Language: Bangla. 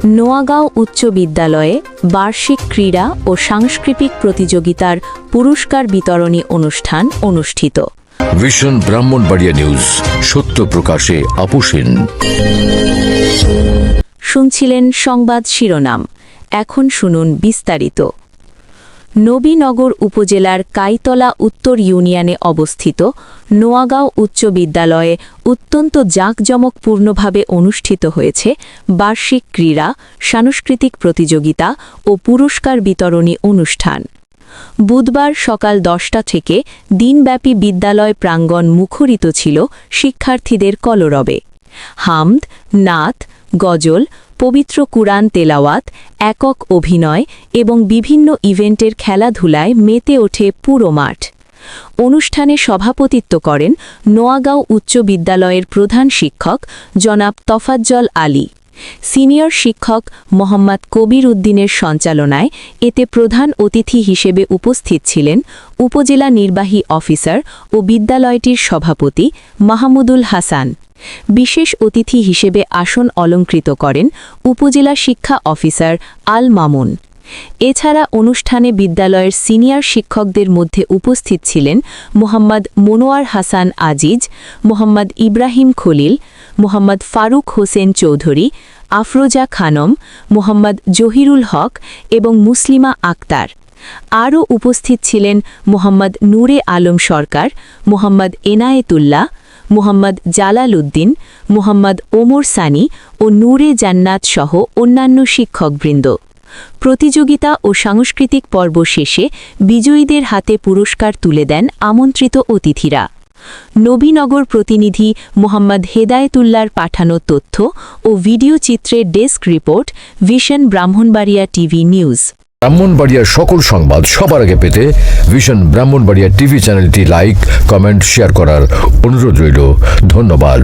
নোয়াগাঁও উচ্চ বিদ্যালয়ে বার্ষিক ক্রীড়া ও সাংস্কৃতিক প্রতিযোগিতার পুরস্কার বিতরণী অনুষ্ঠান অনুষ্ঠিত। ভিশন ব্রাহ্মণবাড়িয়া নিউজ, সত্য প্রকাশে আপোষহীন। শুনছিলেন সংবাদ শিরোনাম, এখন শুনুন বিস্তারিত। নবীনগর উপজেলার কাইতলা উত্তর ইউনিয়নে অবস্থিত নোয়াগাঁও উচ্চ বিদ্যালয়ে অত্যন্ত জাঁকজমকপূর্ণভাবে অনুষ্ঠিত হয়েছে বার্ষিক ক্রীড়া, সাংস্কৃতিক প্রতিযোগিতা ও পুরস্কার বিতরণী অনুষ্ঠান। বুধবার সকাল 10টা থেকে দিনব্যাপী বিদ্যালয় প্রাঙ্গণ মুখরিত ছিল শিক্ষার্থীদের কলরবে। হামদ, নাত, গজল, পবিত্র কুরআন তেলাওয়াত, একক অভিনয় এবং বিভিন্ন ইভেন্টের খেলাধুলায় মেতে ওঠে পুরো মাঠ। অনুষ্ঠানে সভাপতিত্ব করেন নোয়াগাঁও উচ্চ বিদ্যালয়ের প্রধান শিক্ষক জনাব তফাজ্জল আলী। সিনিয়র শিক্ষক মোহাম্মদ কবির উদ্দিনের সঞ্চালনায় এতে প্রধান অতিথি হিসেবে উপস্থিত ছিলেন উপজেলা নির্বাহী অফিসার ও বিদ্যালয়টির সভাপতি মাহমুদুল হাসান। বিশেষ অতিথি হিসেবে আসন অলঙ্কৃত করেন উপজেলা শিক্ষা অফিসার আল মামুন। এছাড়া অনুষ্ঠানে বিদ্যালয়ের সিনিয়র শিক্ষকদের মধ্যে উপস্থিত ছিলেন মোহাম্মদ মনোয়ার হাসান আজিজ, মোহাম্মদ ইব্রাহিম খলিল, মোহাম্মদ ফারুক হোসেন চৌধুরী, আফরোজা খানম, মোহাম্মদ জহিরুল হক এবং মুসলিমা আক্তার। আরও উপস্থিত ছিলেন মোহাম্মদ নূরে আলম সরকার, মোহাম্মদ এনায়েতুল্লাহ, মোহাম্মদ জালাল উদ্দিন, মোহাম্মদ ওমর সানি ও নূরে জান্নাত সহ অন্যান্য শিক্ষকবৃন্দ। প্রতিযোগিতা ও সাংস্কৃতিক পর্ব শেষে বিজয়ীদের হাতে পুরস্কার তুলে দেন আমন্ত্রিত অতিথিরা। নবীনগর প্রতিনিধি মোহাম্মদ হেদায়েতুল্লাহর পাঠানো তথ্য ও ভিডিও চিত্রের desk report, vision Brahmanbaria TV news. ব্রাহ্মণবাড়িয়ার সকল সংবাদ সবার আগে পেতে ভিশন ব্রাহ্মণবাড়িয়া টিভি চ্যানেলটি লাইক, কমেন্ট, শেয়ার করার অনুরোধ রইল। ধন্যবাদ।